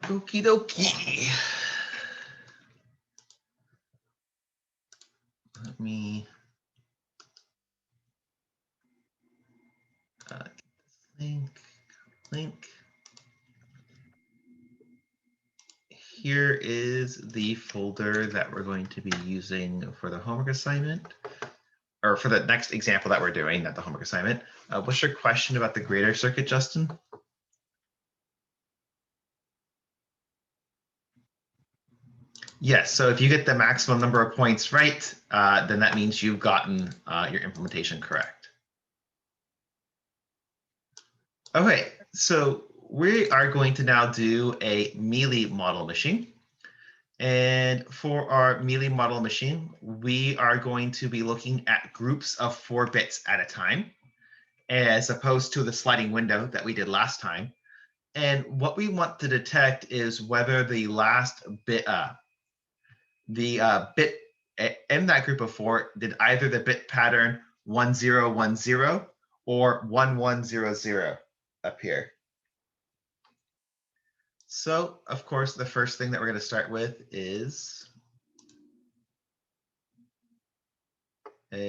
Okie dokie. Let me get this link. Here is the folder that we're going to be using for the homework assignment, or for the next example that we're doing, not the homework assignment. What's your question about the grader circuit, Justin? Yes, so if you get the maximum number of points right, then that means you've gotten your implementation correct. Okay, so we are going to now do a Mealy model machine. And for our Mealy model machine, we are going to be looking at groups of 4 bits at a time, as opposed to the sliding window that we did last time. And what we want to detect is whether the last bit, bit in that group of 4 did either the bit pattern 1010 or 1100 appear. So, of course, the first thing that we're going to start with is what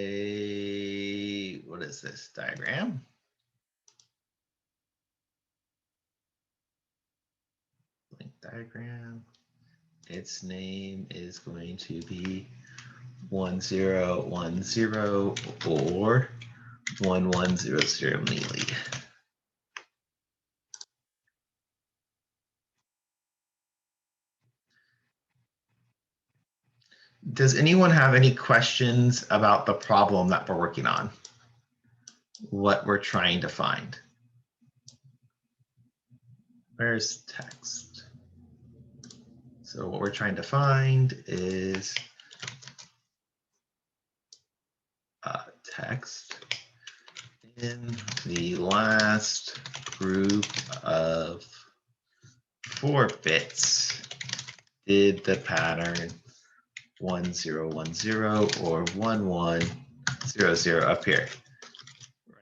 is this diagram? Link diagram. Its name is going to be 1010 or 1100 Mealy. Does anyone have any questions about the problem that we're working on? What we're trying to find? Where's text? So what we're trying to find is text in the last group of 4 bits. Did the pattern 1010 or 1100 appear?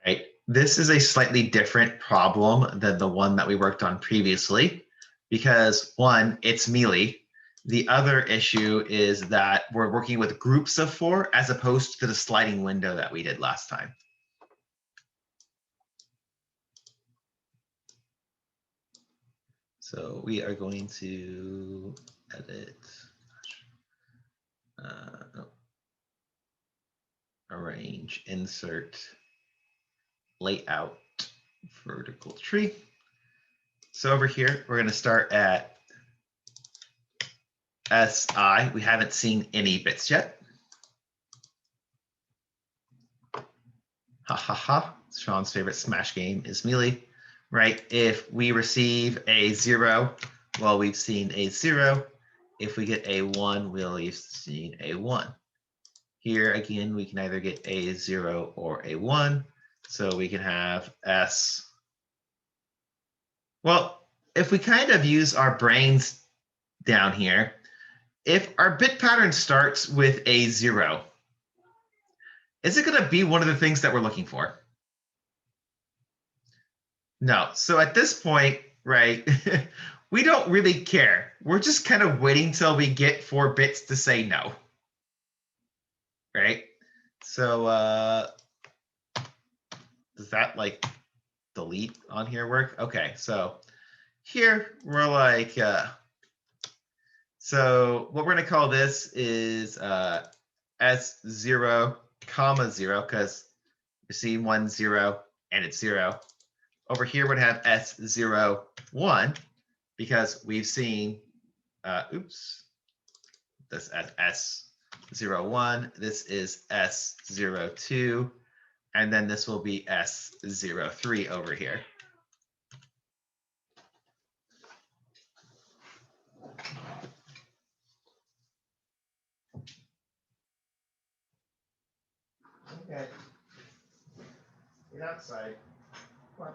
Right. This is a slightly different problem than the one that we worked on previously, because one, it's Mealy. The other issue is that we're working with groups of 4 as opposed to the sliding window that we did last time. So we are going to edit, arrange, insert, layout, vertical tree. So over here, we're going to start at SI. We haven't seen any bits yet. Ha ha ha. Sean's favorite Smash game is Mealy, right? If we receive a 0, well, we've seen a 0. If we get a 1, we'll have seen a 1. Here again, we can either get a 0 or a 1. So we can have S. Well, if we kind of use our brains down here, if our bit pattern starts with a 0, is it going to be one of the things that we're looking for? No. So at this point, right, we don't really care. We're just kind of waiting till we get 4 bits to say no. Right? So does that like delete on here work? Okay, so here we're like, so what we're going to call this is S0, comma 0, because you see 1, 0, and it's 0. Over here, we're going to have S0, 1, because we've seen, oops, this as S0, 1. This is S0, 2. And then this will be S0, 3 over here. Okay. Get outside. Come on.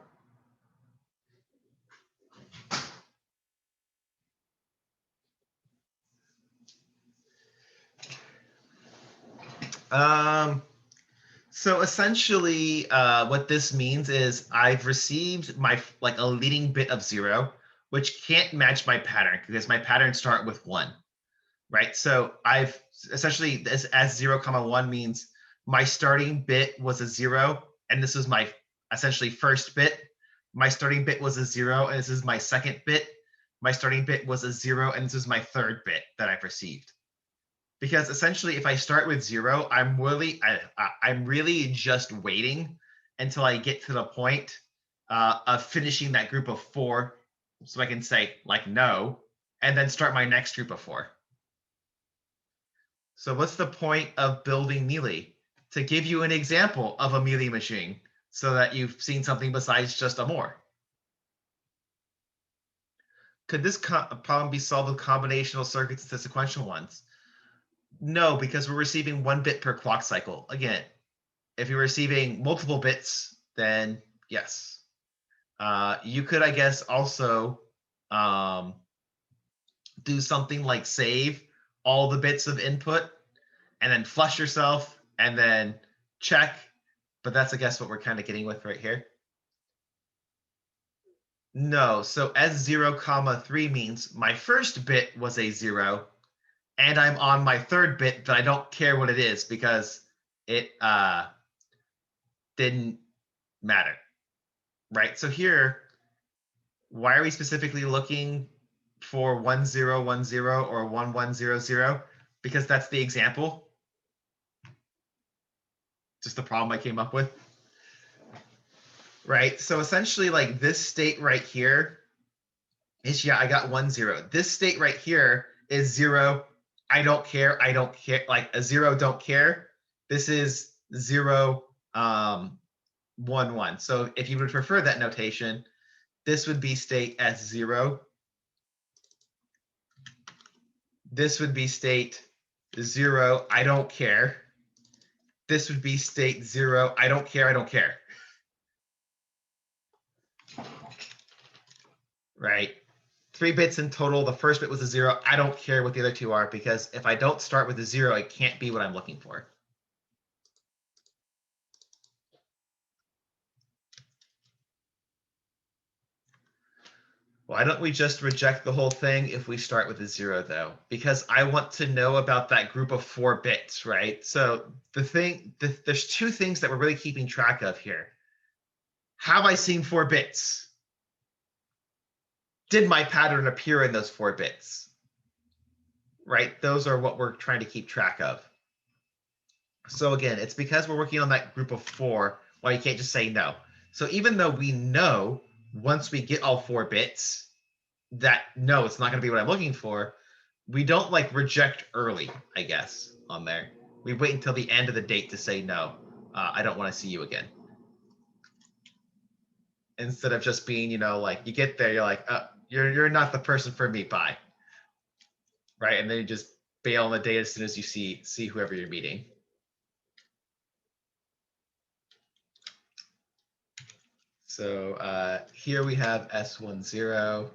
So essentially, what this means is I've received my like a leading bit of 0, which can't match my pattern because my patterns start with 1, right? So I've essentially this as 0 comma 1 means my starting bit was a 0, and this is my essentially first bit. My starting bit was a 0, and this is my second bit. My starting bit was a 0, and this is my third bit that I've received. Because essentially, if I start with 0, I'm really just waiting until I get to the point of finishing that group of 4, so I can say like no, and then start my next group of 4. So what's the point of building Mealy? To give you an example of a Mealy machine so that you've seen something besides just a more. Could this problem be solved with combinational circuits instead of sequential ones? No, because we're receiving 1 bit per clock cycle. Again, if you're receiving multiple bits, then yes. You could, I guess, also do something like save all the bits of input and then flush yourself and then check. But that's, I guess, what we're kind of getting with right here. No, so S0 comma 3 means my first bit was a 0, and I'm on my third bit, but I don't care what it is because it didn't matter, right? So here, why are we specifically looking for 1010 or 1100? Because that's the example, just the problem I came up with, right? So essentially, like this state right here is, yeah, I got 10. This state right here is 0. I don't care. I don't care. Like a 0, don't care. This is 0, 1. So if you would prefer that notation, this would be state S0. This would be state 0. I don't care. This would be state 0. I don't care. I don't care. Right? 3 bits in total. The first bit was a 0. I don't care what the other 2 are because if I don't start with a 0, it can't be what I'm looking for. Why don't we just reject the whole thing if we start with a 0, though? Because I want to know about that group of 4 bits, right? So there's 2 things that we're really keeping track of here. Have I seen 4 bits? Did my pattern appear in those 4 bits? Right? Those are what we're trying to keep track of. So again, it's because we're working on that group of 4 why you can't just say no. So even though we know once we get all 4 bits that no, it's not going to be what I'm looking for, we don't like reject early, I guess, on there. We wait until the end of the date to say no. I don't want to see you again. Instead of just being, like you get there, you're like, you're not the person for me. Bye. Right, and then you just bail on the date as soon as you see whoever you're meeting. So here we have S10.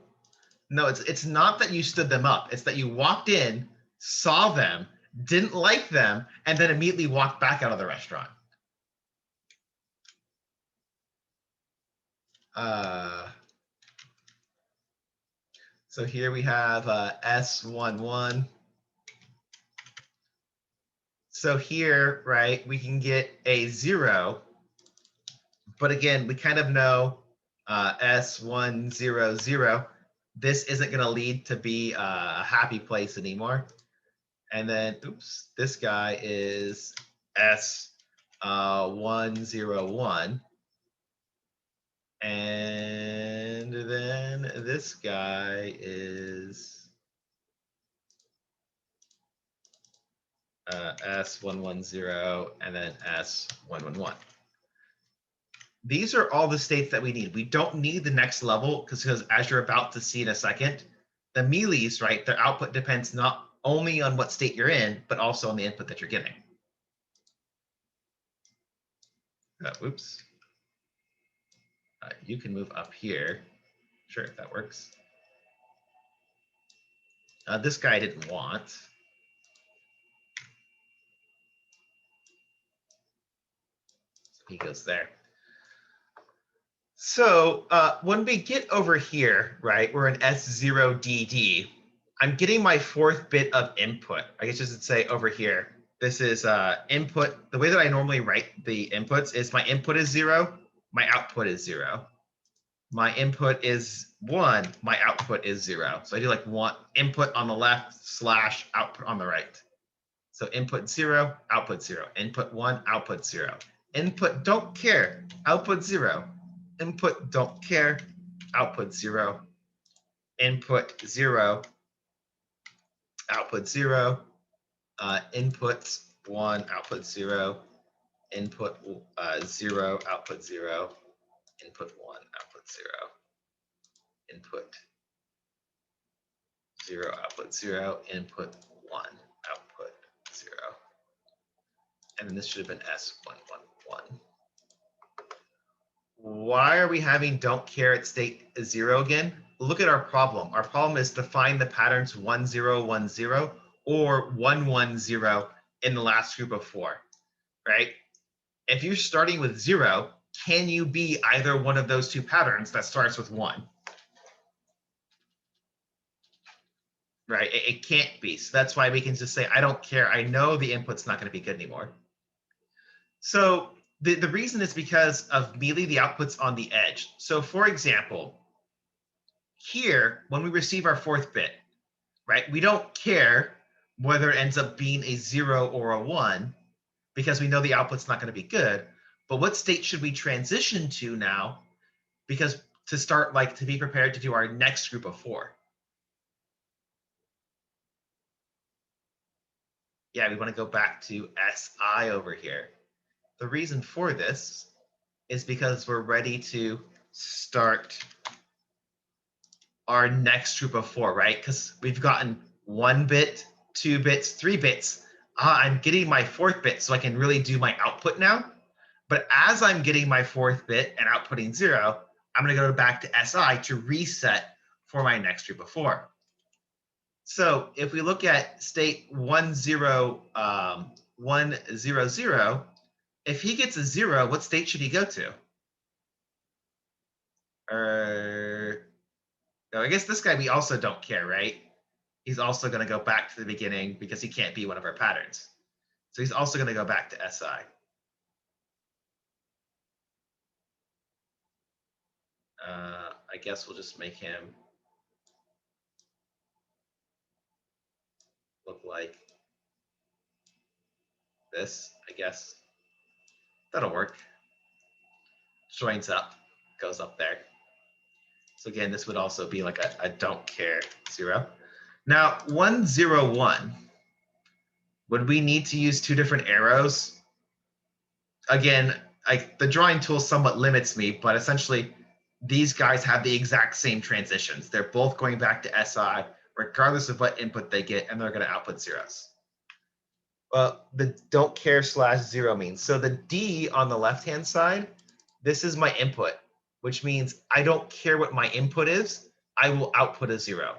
No, it's not that you stood them up. It's that you walked in, saw them, didn't like them, and then immediately walked back out of the restaurant. So here we have S11. So here, right, we can get a 0. But again, we kind of know S100. This isn't going to lead to be a happy place anymore. And then, oops, this guy is S101. And then this guy is S110 and then S111. These are all the states that we need. We don't need the next level because as you're about to see in a second, the Mealys, right, their output depends not only on what state you're in, but also on the input that you're getting. Oops. You can move up here. Sure, if that works. This guy I didn't want. he goes there. So when we get over here, right, we're in S0DD. I'm getting my fourth bit of input. I guess just to say over here, this is input. The way that I normally write the inputs is my input is 0, my output is 0. My input is 1, my output is 0. So I do like one input on the left / output on the right. So input 0, output 0. Input 1, output 0. Input don't care, output 0. Input don't care, output 0. Input 0, output 0. Input 1, output 0. Input 0, output 0. Input 1, output 0. Input 0, output 0. Input 1, output 0. And then this should have been S111. Why are we having don't care at state 0 again? Look at our problem. Our problem is to find the patterns 1, 0, 1, 0 or 1, 1, 0 in the last group of 4, right? If you're starting with 0, can you be either one of those two patterns that starts with 1? Right? It can't be. So that's why we can just say, I don't care. I know the input's not going to be good anymore. So the reason is because of Mealy, the output's on the edge. So for example, here, when we receive our fourth bit, right, we don't care whether it ends up being a 0 or a 1 because we know the output's not going to be good. But what state should we transition to now? Because to start, like, to be prepared to do our next group of 4. Yeah, we want to go back to SI over here. The reason for this is because we're ready to start our next group of 4, right? Because we've gotten 1 bit, 2 bits, 3 bits. I'm getting my 4th bit, so I can really do my output now. But as I'm getting my 4th bit and outputting 0, I'm going to go back to SI to reset for my next group of 4. So if we look at state 1, 0, 1, 0, 0, if he gets a 0, what state should he go to? No, I guess this guy we also don't care, right? He's also going to go back to the beginning because he can't be one of our patterns. So he's also going to go back to SI. I guess we'll just make him look like this, I guess. That'll work. Joins up, goes up there. So again, this would also be like a don't care 0. Now, 1, 0, 1. Would we need to use 2 different arrows? Again, the drawing tool somewhat limits me, but essentially these guys have the exact same transitions. They're both going back to SI, regardless of what input they get, and they're going to output zeros. Well, the don't care /0 means, so the D on the left-hand side, this is my input, which means I don't care what my input is, I will output a 0.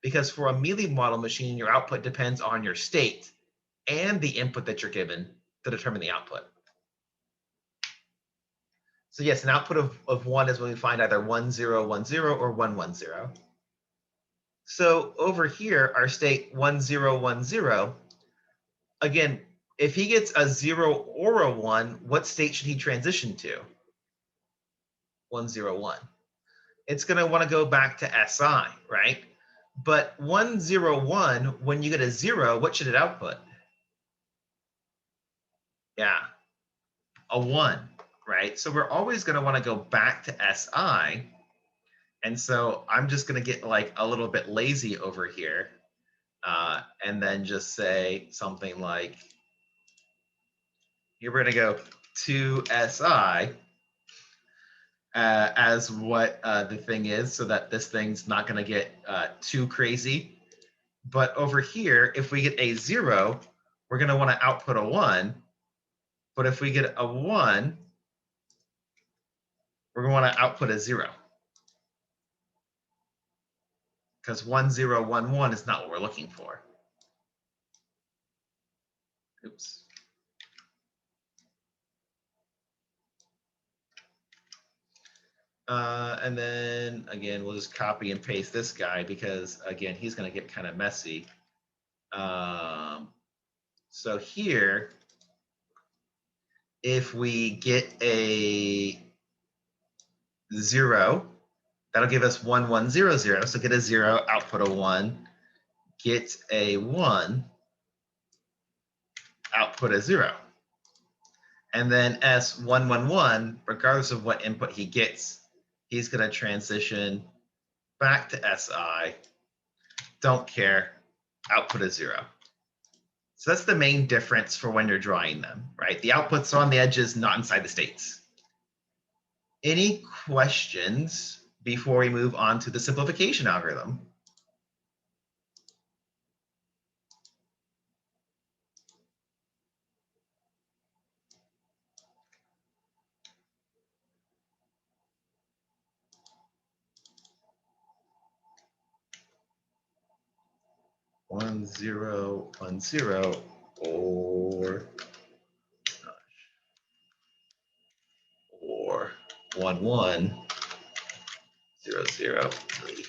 Because for a Mealy model machine, your output depends on your state and the input that you're given to determine the output. So yes, an output of 1 is when we find either 1, 0, 1, 0 or 1, 1, 0. So over here, our state 1, 0, 1, 0, again, if he gets a 0 or a 1, what state should he transition to? 1, 0, 1. It's going to want to go back to SI, right? But 1, 0, 1, when you get a 0, what should it output? Yeah, a 1, right? So we're always going to want to go back to SI. And so I'm just going to get like a little bit lazy over here and then just say something like, here we're going to go to SI as what the thing is so that this thing's not going to get too crazy. But over here, if we get a 0, we're going to want to output a 1. But if we get a 1, we're going to want to output a 0. Because 1, 0, 1, 1 is not what we're looking for. Oops. And then again, we'll just copy and paste this guy because again, he's going to get kind of messy. So here, if we get a 0, that'll give us 1, 1, 0, 0. So get a 0, output a 1. Get a 1, output a 0. And then S111, regardless of what input he gets, he's going to transition back to SI. Don't care, output a 0. So that's the main difference for when you're drawing them, right? The outputs are on the edges, not inside the states. Any questions before we move on to the simplification algorithm? One zero one zero or 1 1 0 0 3.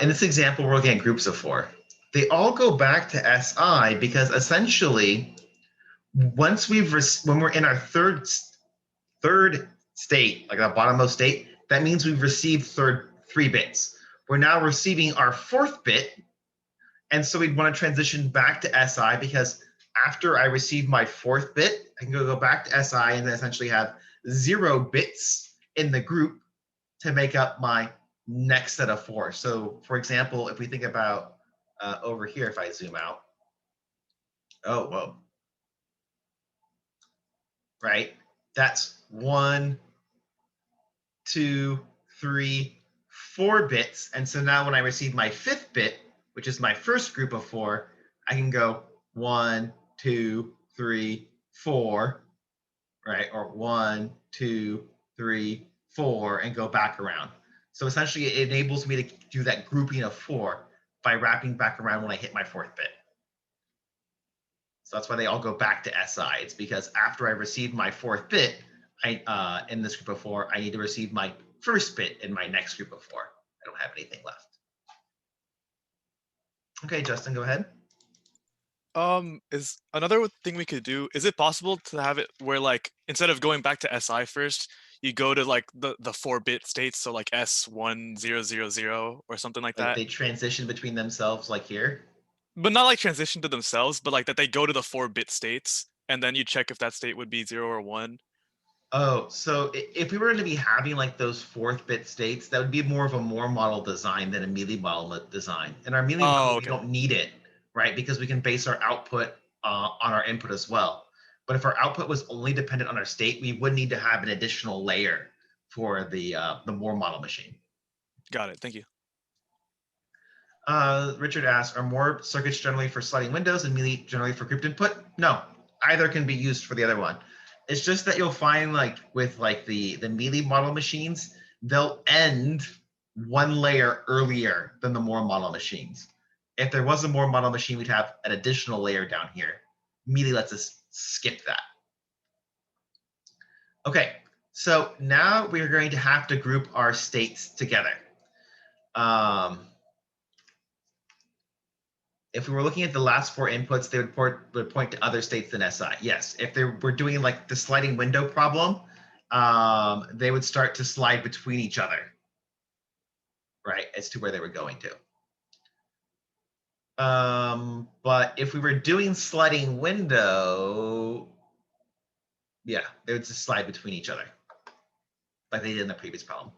In this example, we're looking at groups of 4. They all go back to SI because essentially, once when we're in our third state, like our bottommost state, that means we've received 3 bits. We're now receiving our 4th bit, and so we'd want to transition back to SI because after I receive my 4th bit, I can go back to SI and then essentially have 0 bits in the group to make up my next set of 4. So for example, if we think about over here, if I zoom out, oh, whoa, right? That's 1, 2, 3, 4 bits. And so now when I receive my 5th bit, which is my first group of 4, I can go 1, 2, 3, 4, right? Or 1, 2, 3, 4, and go back around. So essentially it enables me to do that grouping of 4 by wrapping back around when I hit my 4th bit. So that's why they all go back to SI. It's because after I receive my 4th bit, in this group of 4, I need to receive my first bit in my next group of 4. I don't have anything left. Okay, Justin, go ahead. Is another thing we could do, is it possible to have it where like instead of going back to SI first, you go to like the 4-bit states, so like S1000 or something like Like that? they transition between themselves like here. But not like transition to themselves, but like that they go to the 4-bit states and then you check if that state would be 0 or 1. Oh, so if we were to be having like those 4th bit states, that would be more of a Moore model design than a Mealy model design. In our Mealy model, Oh, we okay. don't need it, right? Because we can base our output on our input as well. But if our output was only dependent on our state, we would need to have an additional layer for the Moore model machine. Got it. Thank you. Richard asks, are Moore circuits generally for sliding windows and Mealy generally for grouped input? No, either can be used for the other one. It's just that you'll find like with like the Mealy model machines, they'll end one layer earlier than the Moore model machines. If there was a Moore model machine, we'd have an additional layer down here. Mealy lets us skip that. Okay, so now we're going to have to group our states together. If we were looking at the last 4 inputs, they would point to other states than SI. Yes, if they were doing like the sliding window problem, they would start to slide between each other, right, as to where they were going to. But if we were doing sliding window, yeah, they would just slide between each other, like they did in the previous problem.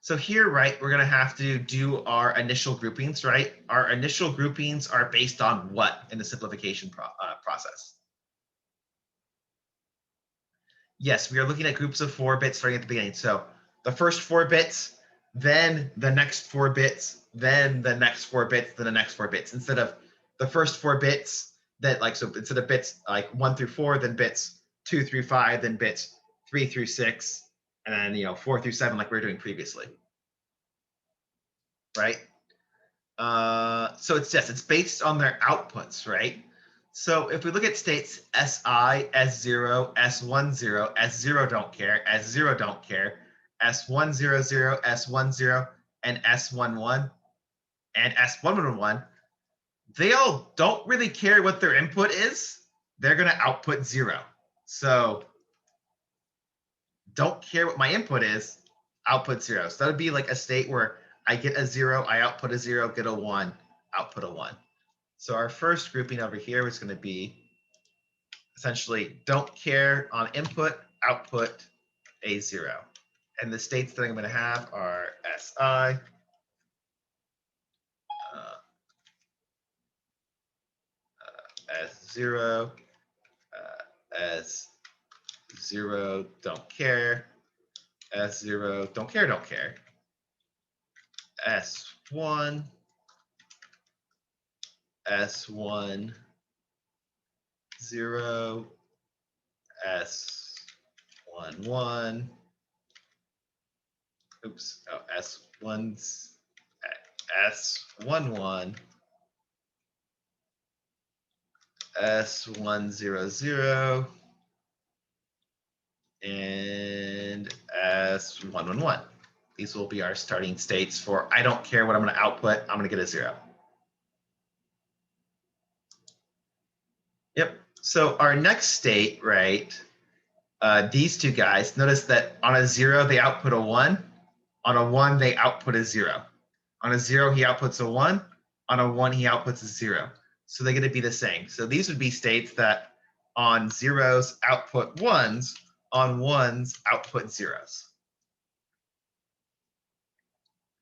So here, right, we're going to have to do our initial groupings, right? Our initial groupings are based on what in the simplification process? Yes, we are looking at groups of 4 bits starting at the beginning. So the first 4 bits, then the next 4 bits, then the next 4 bits, then the next 4 bits. Instead of the first 4 bits, that like, so instead of bits like 1 through 4, then bits 2 through 5, then bits 3 through 6, and then 4 through 7 like we were doing previously, right? So it's based on their outputs, right? So if we look at states SI, S0, S10, S0 don't care, S0 don't care, S100, S10, and S11, and S111, they all don't really care what their input is. They're going to output 0. So don't care what my input is, output 0. So that would be like a state where I get a 0, I output a 0, get a 1, output a 1. So our first grouping over here is going to be essentially don't care on input, output a 0. And the states that I'm going to have are SI, S0, S0, don't care, S0, don't care, don't care, S1, S1, 0, S11, oops, oh, S1's, S11, S100, and S111. These will be our starting states for I don't care what I'm going to output, I'm going to get a 0. Yep. So our next state, right, these two guys, notice that on a 0, they output a 1. On a 1, they output a 0. On a 0, he outputs a 1. On a 1, he outputs a 0. So they're going to be the same. So these would be states that on 0s output 1s, on 1s output 0s.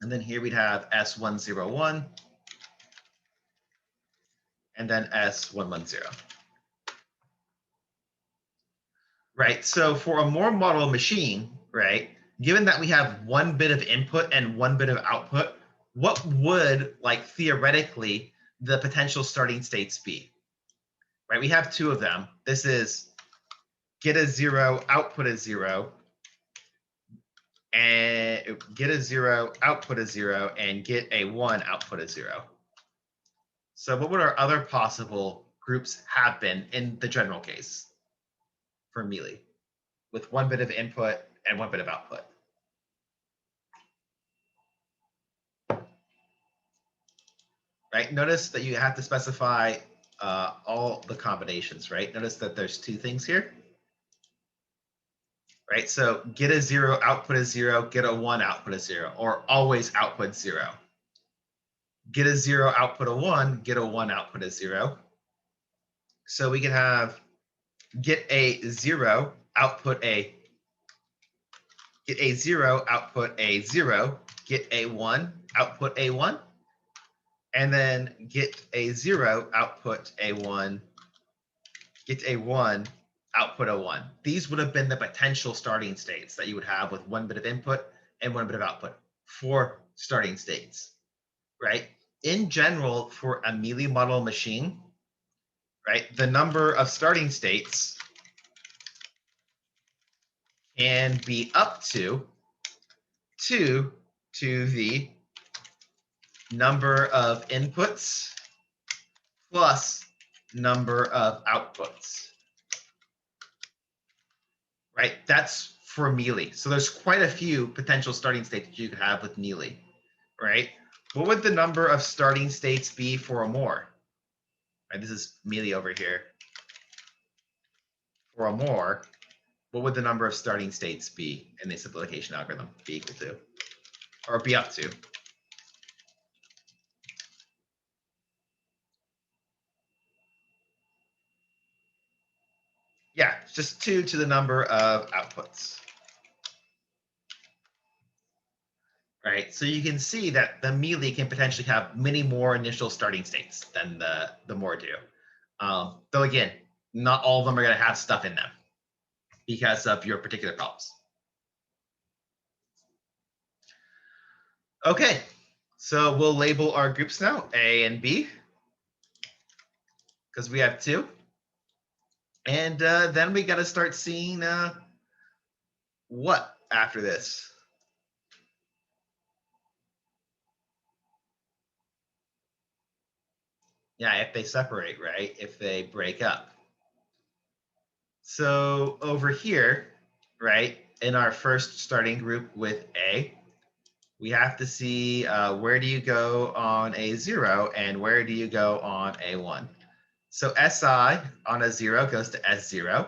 And then here we'd have S101 and then S110. Right, so for a Moore model machine, right, given that we have 1 bit of input and 1 bit of output, what would, like, theoretically, the potential starting states be? Right, we have 2 of them. This is get a 0, output a 0, and get a 0, output a 0, and get a 1, output a 0. So what would our other possible groups have been in the general case for Mealy with 1 bit of input and 1 bit of output? Right, notice that you have to specify all the combinations, right? Notice that there's 2 things here. Right, so get a 0, output a 0, get a 1, output a 0, or always output 0. Get a 0, output a 1, get a 1, output a 0. So we can have get a 0, output a, get a 0, output a 0, get a 1, output a 1, and then get a 0, output a 1, get a 1, output a 1. These would have been the potential starting states that you would have with 1 bit of input and 1 bit of output for starting states, right? In general, for a Mealy model machine, right, the number of starting states can be up to 2 to the number of inputs plus number of outputs, right? That's for Mealy. So there's quite a few potential starting states that you could have with Mealy, right? What would the number of starting states be for a Moore? Right, this is Mealy over here. For a Moore, what would the number of starting states be in the simplification algorithm be equal to, or be up to? Yeah, it's just 2 to the number of outputs. Right, so you can see that the Mealy can potentially have many more initial starting states than the Moore do. Though again, not all of them are going to have stuff in them because of your particular problems. Okay, so we'll label our groups now, A and B, because we have 2. And then we got to start seeing what after this. Yeah, if they separate, right? If they break up. So over here, right, in our first starting group with A, we have to see where do you go on a 0 and where do you go on a 1. So SI on a 0 goes to S0,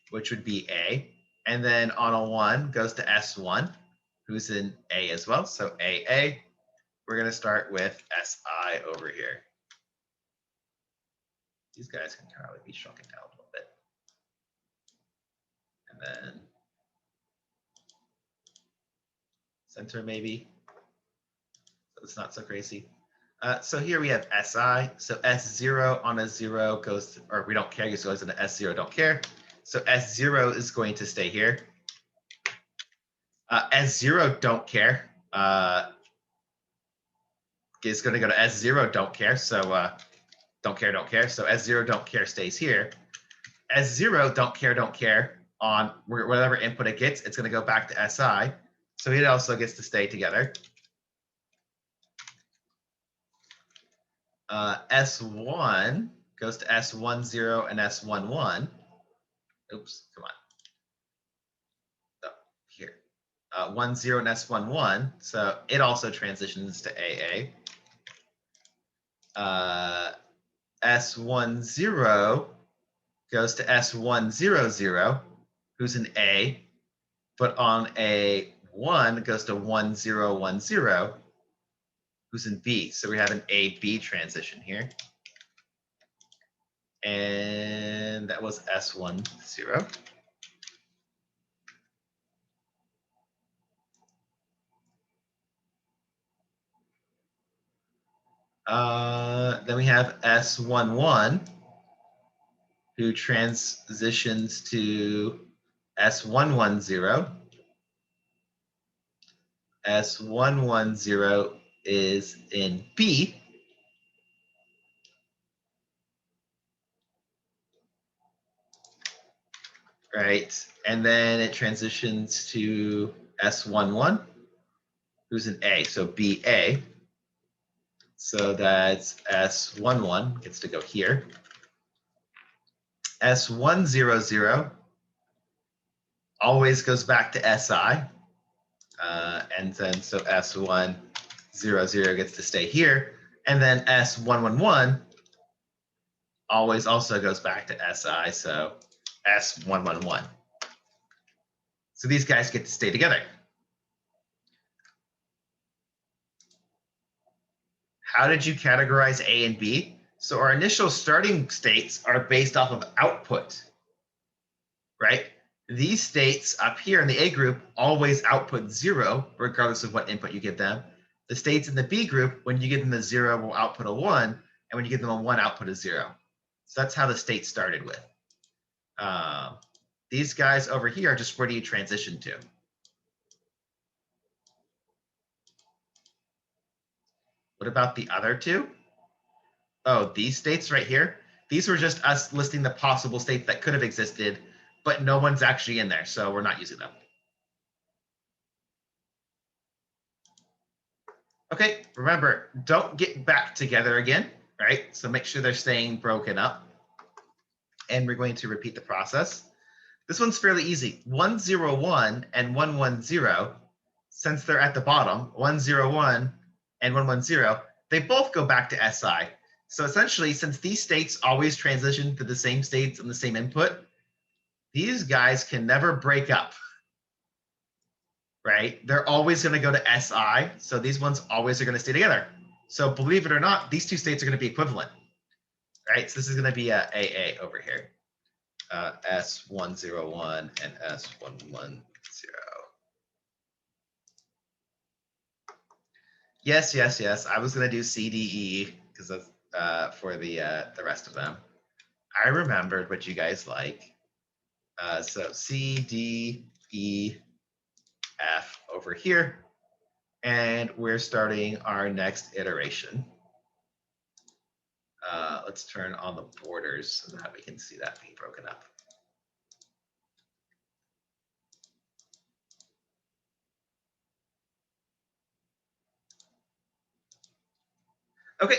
which would be A. And then on a 1 goes to S1, who's in A as well. So AA, we're going to start with SI over here. These guys can probably be shrunken down a little bit. And then center maybe. So it's not so crazy. So here we have SI. So S0 on a 0 goes, or we don't care, it goes into S0, don't care. So S0 is going to stay here. S0 don't care. Is going to go to S0 don't care. So don't care. So S0 don't care stays here. S0 don't care on whatever input it gets, it's going to go back to SI. So it also gets to stay together. S1 goes to S10 and S11. Oops, come on. Oh, here. 10 and S11. So it also transitions to AA. S10 goes to S100, who's an A, but on a 1 goes to 1010, who's in B. So we have an A-B transition here. And that was S10. Then we have S11, who transitions to S110. S110 is in B. Right, and then it transitions to S11, who's in A, so BA. So that's S11 gets to go here. S100 always goes back to SI. And then so S100 gets to stay here. And then S111 always also goes back to SI. So S111. So these guys get to stay together. How did you categorize A and B? So our initial starting states are based off of output, right? These states up here in the A group always output 0, regardless of what input you give them. The states in the B group, when you give them a 0, will output a 1, and when you give them a 1, output a 0. So that's how the state started with. These guys over here are just where do you transition to? What about the other two? Oh, these states right here? These were just us listing the possible states that could have existed, but no one's actually in there, so we're not using them. Okay, remember, don't get back together again, right? So make sure they're staying broken up. And we're going to repeat the process. This one's fairly easy. 101 and 110, since they're at the bottom, 101 and 110, they both go back to SI. So essentially, since these states always transition to the same states and the same input, these guys can never break up, right? They're always going to go to SI. So these ones always are going to stay together. So believe it or not, these two states are going to be equivalent, right? So this is going to be a AA over here. S101 and S110. Yes. I was going to do CDE because that's for the rest of them. I remembered what you guys like. So C, D, E, F over here. And we're starting our next iteration. Let's turn on the borders so that we can see that being broken up. Okay,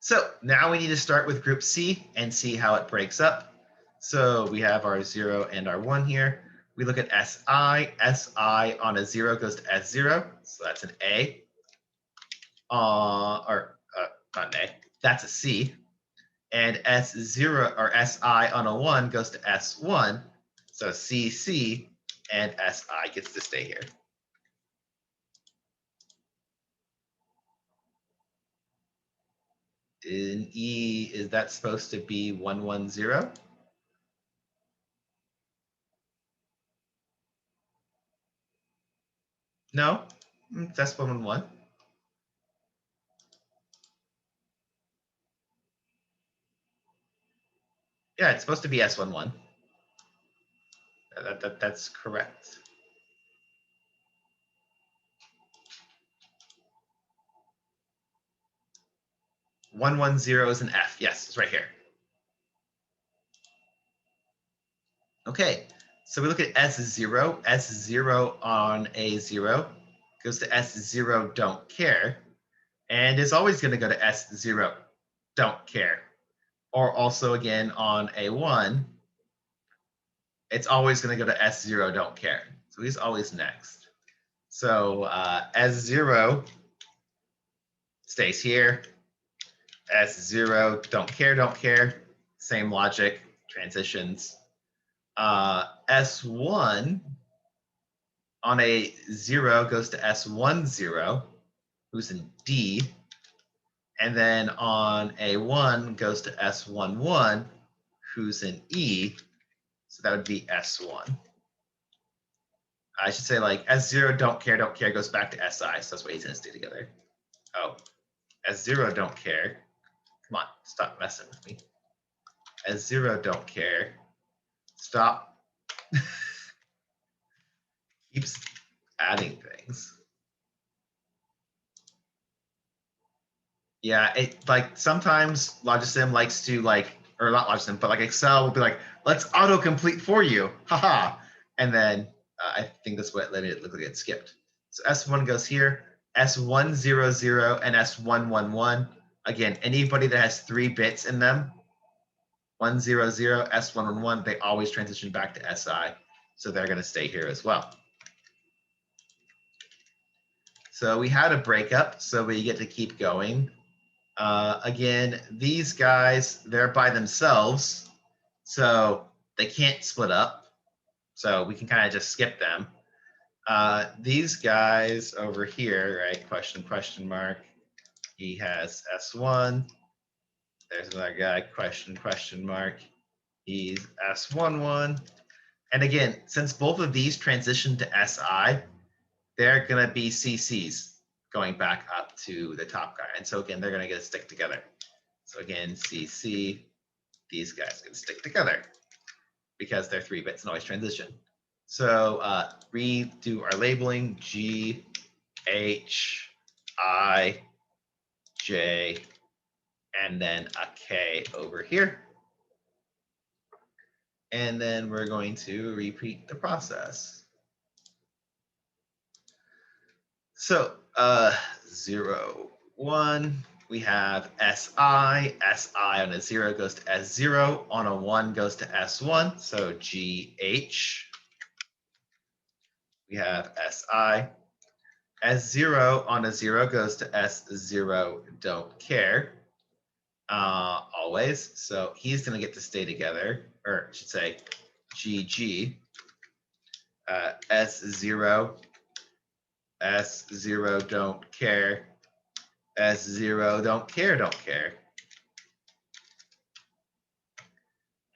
So now we need to start with group C and see how it breaks up. So we have our 0 and our 1 here. We look at SI. SI on a 0 goes to S0. So that's an A. Not an A. That's a C. And S0 or SI on a 1 goes to S1. So CC and SI gets to stay here. In E, is that supposed to be 110? No, that's 111. Yeah, it's supposed to be S11. That's correct. One one zero is an F. Yes, it's right here. Okay, so we look at S0. S0 on a 0 goes to S0 don't care, and is always going to go to S0 don't care. Or also again on a 1, it's always going to go to S0 don't care. So he's always next. So S0 stays here. S0 don't care. Same logic, transitions. S1 on a 0 goes to S10, who's in D. And then on a 1 goes to S11, who's in E. So that would be S1. I should say like S0 don't care goes back to SI. So that's what he's going to stay together. Oh, S0 don't care. Come on, stop messing with me. S0 don't care. Stop. Keeps adding things. Yeah, it like sometimes Logisim likes to like, or not Logisim, but like Excel will be like, let's autocomplete for you, haha. And then I think that's what let it look like it skipped. So S1 goes here, S100 and S111. Again, anybody that has 3 bits in them, 100, S111, they always transition back to SI. So they're going to stay here as well. So we had a breakup, so we get to keep going. Again, these guys, they're by themselves, so they can't split up. So we can kind of just skip them. These guys over here, right? Question mark. He has S1. There's another guy, question mark. He's S11. And again, since both of these transition to SI, they're going to be CCs going back up to the top guy. And so again, they're going to get to stick together. So again, CC, these guys can stick together because they're 3 bits and always transition. So redo our labeling, G, H, I, J, and then a K over here. And then we're going to repeat the process. So 0, 1, we have SI. SI on a 0 goes to S0. On a 1 goes to S1. So GH. We have SI. S0 on a 0 goes to S0 don't care. Always. So he's going to get to stay together. Or I should say GG. S0. S0 don't care. S0 don't care.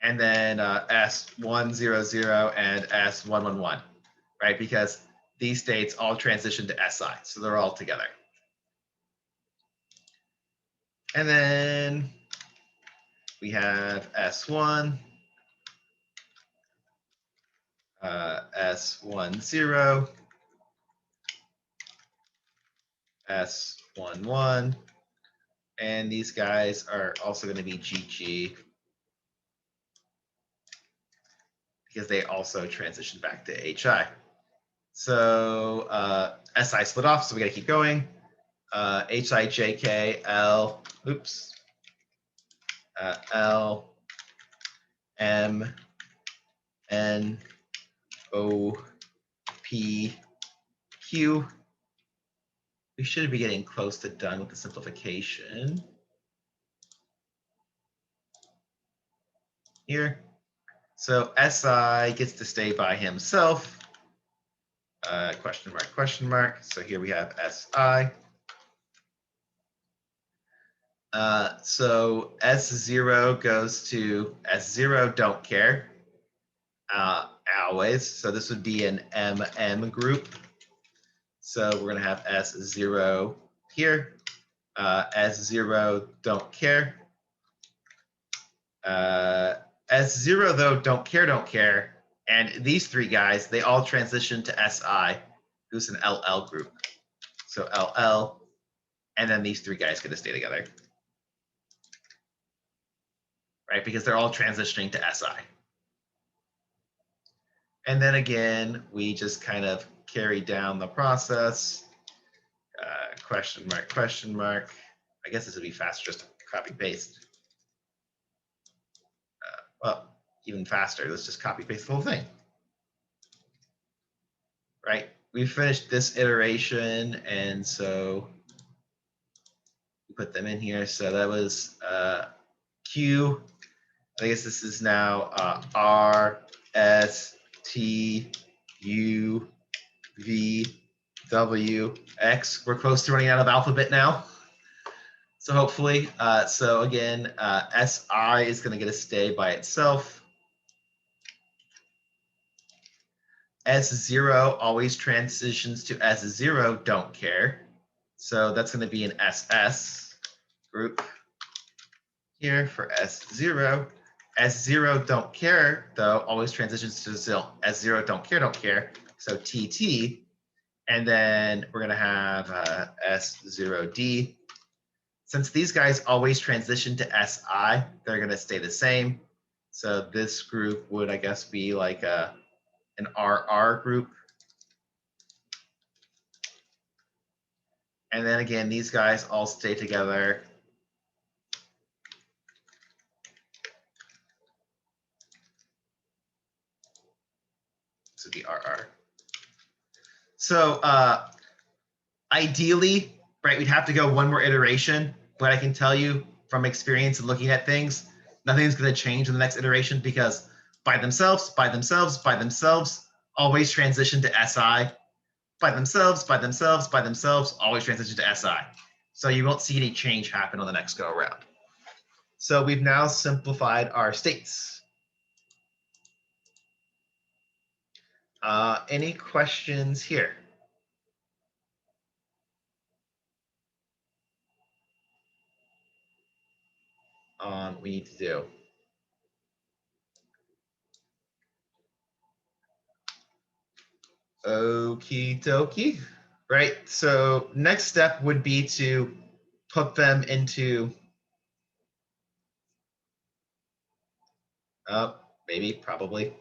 And then S100 and S111, right? Because these states all transition to SI, so they're all together. And then we have S1, S10, S11, and these guys are also going to be GG because they also transition back to HI. So SI split off, so we got to keep going. HI, JK, L, oops, L M N O P Q. We should be getting close to done with the simplification here. So SI gets to stay by himself. Question mark, question mark. So here we have SI. So S0 goes to S0, don't care, always. So this would be an MM group. So we're going to have S0 here. S0, don't care. S0, though, don't care. And these three guys, they all transition to SI, who's an LL group. So LL, and then these three guys get to stay together. Right? Because they're all transitioning to SI. And then again, we just kind of carry down the process. Question mark, question mark. I guess this would be faster just to copy paste. Well, even faster, let's just copy paste the whole thing. Right? We finished this iteration, and so we put them in here. So that was Q. I guess this is now R, S, T, U, V, W, X. We're close to running out of alphabet now. So hopefully, so again, SI is going to get a stay by itself. S0 always transitions to S0, don't care. So that's going to be an SS group here for S0. S0 don't care, though, always transitions to S0 don't care. So TT. And then we're going to have S0D. Since these guys always transition to SI, they're going to stay the same. So this group would, I guess, be like an RR group. And then again, these guys all stay together. This would be RR. So ideally, right, we'd have to go one more iteration, but I can tell you from experience and looking at things, nothing's going to change in the next iteration because by themselves, always transition to SI. By themselves, always transition to SI. So you won't see any change happen on the next go around. So we've now simplified our states. Any questions here? On what we need to do. Okie dokie. Right, so next step would be to put them into, maybe, probably.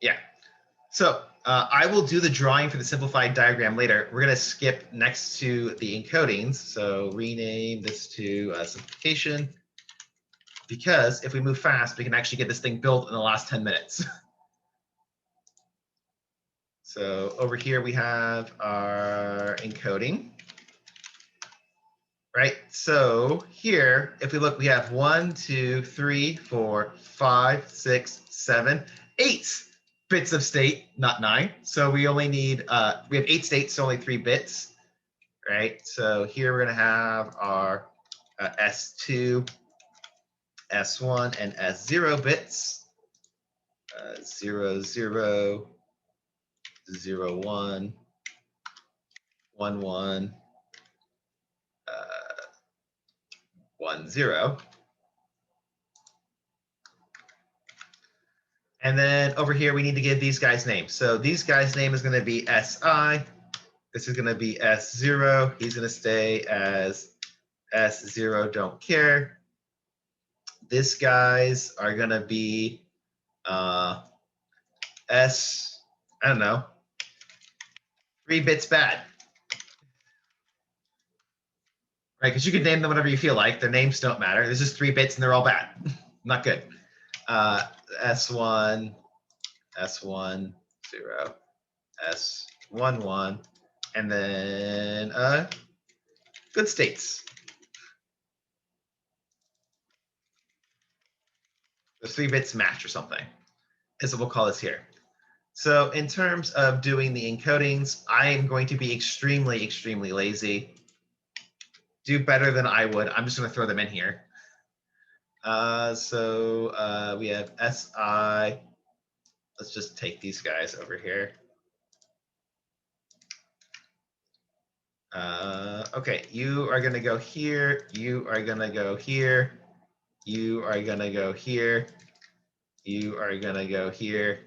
Yeah, so I will do the drawing for the simplified diagram later. We're going to skip next to the encodings. So rename this to simplification, because if we move fast, we can actually get this thing built in the last 10 minutes. So over here, we have our encoding. Right, so here, if we look, we have 1, 2, 3, 4, 5, 6, 7, 8 bits of state, not 9. So we only need, we have 8 states, so only 3 bits, right? So here we're going to have our S2, S1, and S0 bits. 0, 0, 0, 1, 1, 1, 1, 0. And then over here, we need to give these guys names. So these guys' name is going to be SI. This is going to be S0. He's going to stay as S0, don't care. This guys are going to be S, I don't know, 3 bits bad. Right, because you can name them whatever you feel like. Their names don't matter. This is 3 bits and they're all bad. Not good. S1, S1, 0, S1, 1, and then good states. The 3 bits match or something is what we'll call this here. So in terms of doing the encodings, I am going to be extremely, extremely lazy. Do better than I would. I'm just going to throw them in here. So we have SI. Let's just take these guys over here. Okay, you are going to go here. You are going to go here. You are going to go here. You are going to go here.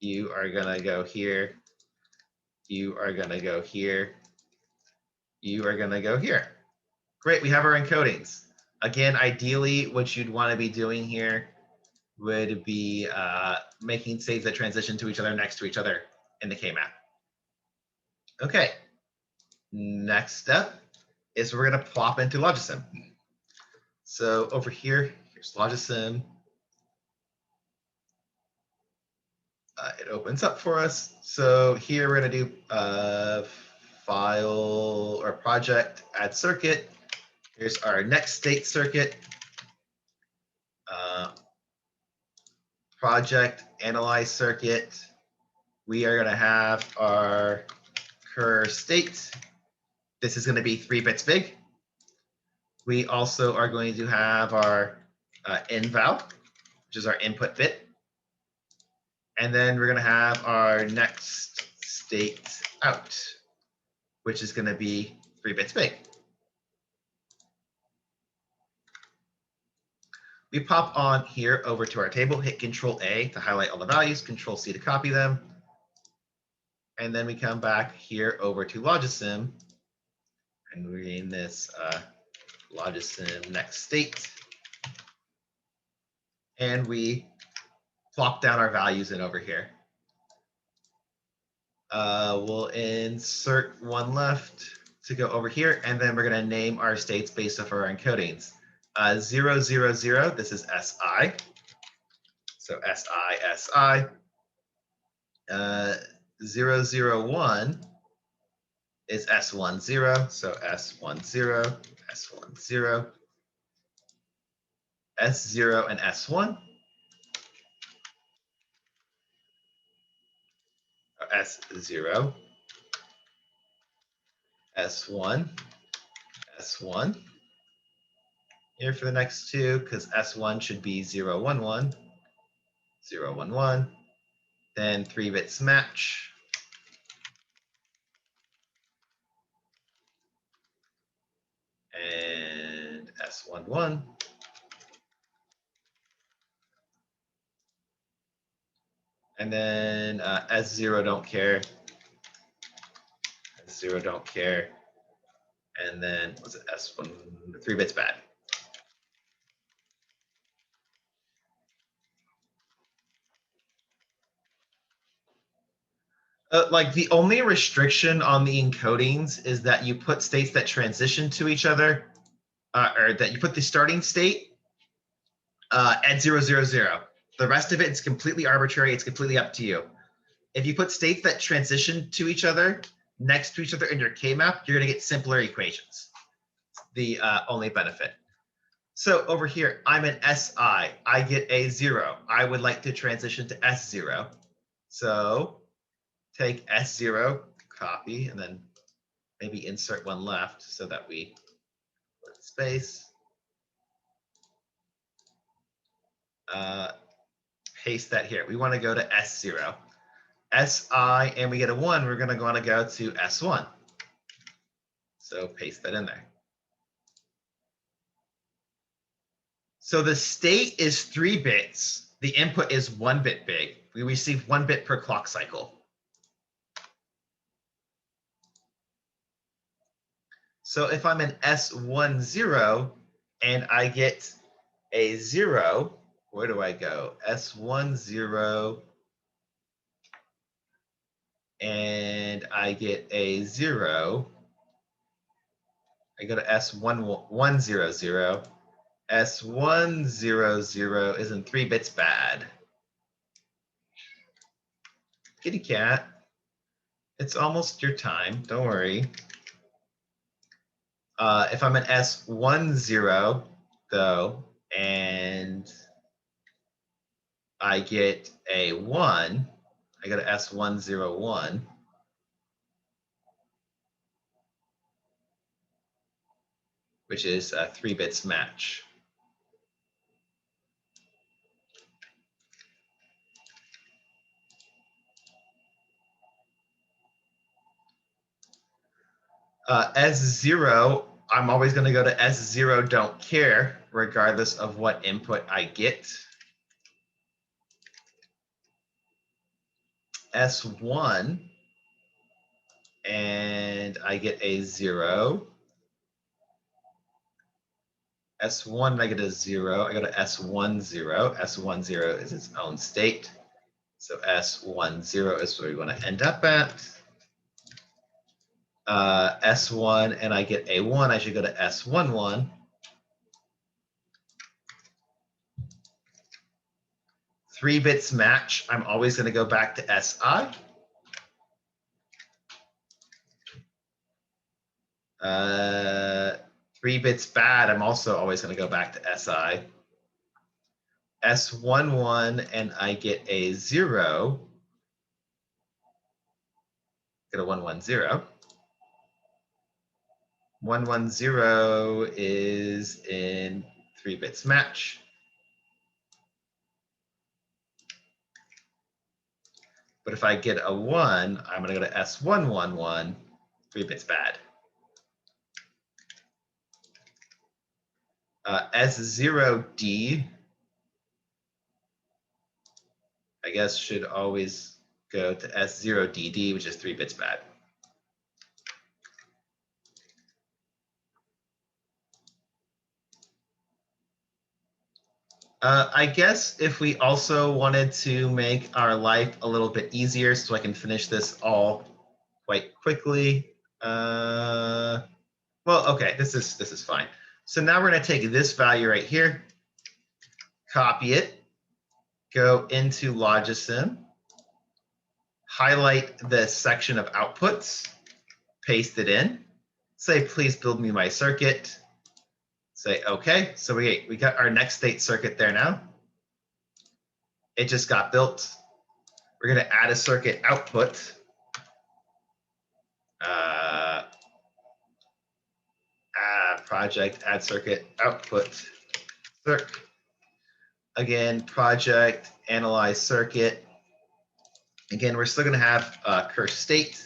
You are going to go here. You are going to go here. You are going to go here. Great, we have our encodings. Again, ideally, what you'd want to be doing here would be making states that transition to each other next to each other in the K-map. Okay, next step is we're going to plop into Logisim. So over here, here's Logisim. It opens up for us. So here we're going to do file or project, add circuit. Here's our next state circuit. Project, analyze circuit. We are going to have our cur state. This is going to be 3 bits big. We also are going to have our inval, which is our input bit. And then we're going to have our next state out, which is going to be 3 bits big. We pop on here over to our table, hit Control A to highlight all the values, Control C to copy them. And then we come back here over to Logisim, and we name this Logisim next state. And we plop down our values in over here. We'll insert one left to go over here, and then we're going to name our states based off our encodings. 0, 0, 0, this is SI. So SI, SI. 0, 0, 1 is S1, 0. So S1, 0, S1, 0. S0 and S1. S0, S1, S1. Here for the next two, because S1 should be 0, 1, 1, 0, 1, 1. Then 3 bits match. And S1, 1. And then S0 don't care. S0 don't care. And then what's it? S1, 3 bits bad. Like the only restriction on the encodings is that you put states that transition to each other, or that you put the starting state at 0, 0, 0. The rest of it is completely arbitrary. It's completely up to you. If you put states that transition to each other next to each other in your K-map, you're going to get simpler equations. The only benefit. So over here, I'm an SI. I get a 0. I would like to transition to S0. So take S0, copy, and then maybe insert one left so that we put space. Paste that here. We want to go to S0. SI, and we get a 1, we're going to want to go to S1. So paste that in there. So the state is 3 bits. The input is 1 bit big. We receive 1 bit per clock cycle. So if I'm an S10 and I get a 0, where do I go? S1, 0, and I get a 0. I go to S1, 1, 0, 0. S1, 0, 0 isn't 3 bits bad. Kitty cat, it's almost your time. Don't worry. If I'm an S1, 0, though, and I get a 1, I go to S1, 0, 1. Which is a 3 bits match. S0, I'm always going to go to S0 don't care, regardless of what input I get. S1, and I get a 0. S1, I get a 0. I go to S1, 0. S1, 0 is its own state. So S1, 0 is where we want to end up at. S1, and I get a 1. I should go to S1, 1. 3 bits match. I'm always going to go back to SI. 3 bits bad. I'm also always going to go back to SI. S1, 1, and I get a 0. Get a 1, 1, 0. 1, 1, 0 is in 3 bits match. But if I get a 1, I'm going to go to S1, 1, 1. 3 bits bad. S0D, I guess, should always go to S0DD, which is 3 bits bad. I guess if we also wanted to make our life a little bit easier so I can finish this all quite quickly. Well, okay, this is fine. So now we're going to take this value right here, copy it, go into Logisim, highlight the section of outputs, paste it in, say, please build me my circuit, say, okay. So we got our next state circuit there now. It just got built. We're going to add a circuit output. Project, add circuit, output, circ. Again, project, analyze circuit. Again, we're still going to have curse state.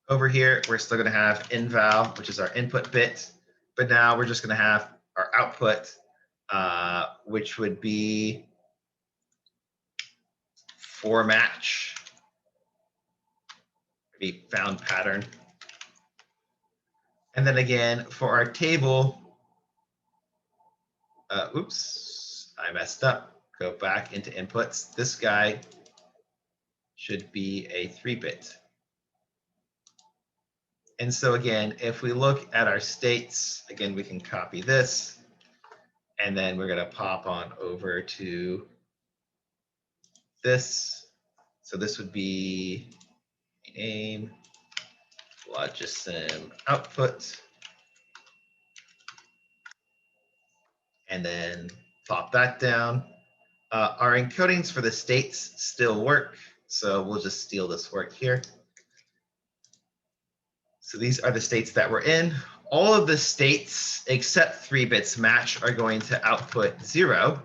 Over here, we're still going to have inval, which is our input bit. But now we're just going to have our output, which would be for match, be found pattern. And then again, for our table, oops, I messed up. Go back into inputs. This guy should be a 3-bit. And so again, if we look at our states, again, we can copy this, and then we're going to pop on over to this. So this would be name, Logisim output, and then pop that down. Our encodings for the states still work, so we'll just steal this work here. So these are the states that we're in. All of the states except 3 bits match are going to output 0.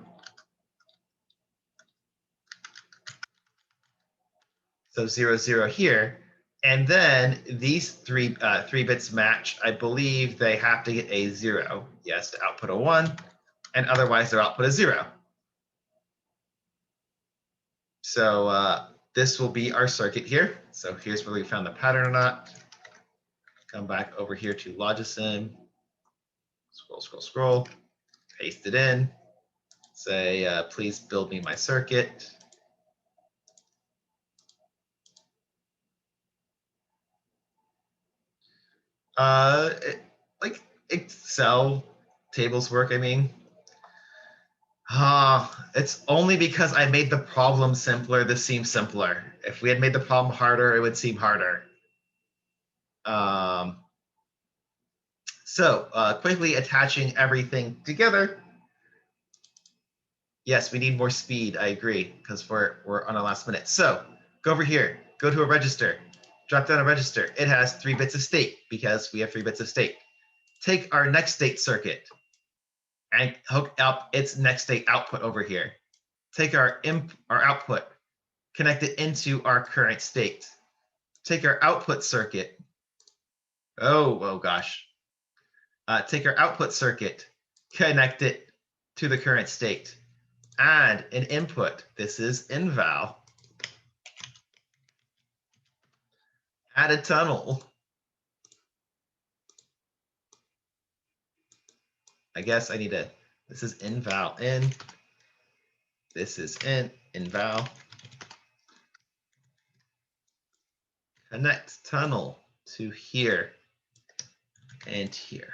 So 0, 0 here. And then these 3 bits match, I believe they have to get a 0, yes, to output a 1, and otherwise their output is 0. So this will be our circuit here. So here's where we found the pattern or not. Come back over here to Logisim, scroll, scroll, scroll, paste it in, say, please build me my circuit. Like Excel tables work, I mean. It's only because I made the problem simpler, this seems simpler. If we had made the problem harder, it would seem harder. So quickly attaching everything together. Yes, we need more speed, I agree, because we're on our last minute. So go over here, go to a register, drop down a register. It has 3 bits of state because we have 3 bits of state. Take our next state circuit and hook up its next state output over here. Take our output, connect it into our current state. Take our output circuit. Oh gosh. Take our output circuit, connect it to the current state. Add an input. This is inval. Add a tunnel. I guess I need to, this is inval in. This is inval. Connect tunnel to here and here.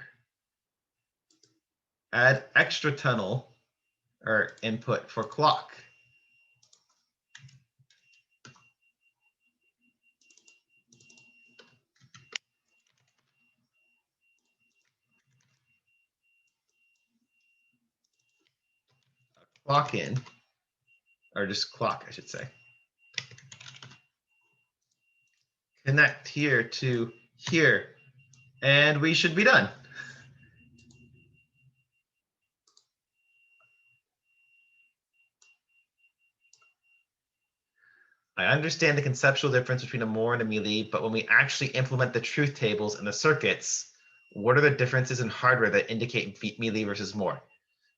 Add extra tunnel or input for clock. Clock in, or just clock, I should say. Connect here to here, and we should be done. I understand the conceptual difference between a Moore and a Mealy, but when we actually implement the truth tables and the circuits, what are the differences in hardware that indicate Mealy versus Moore?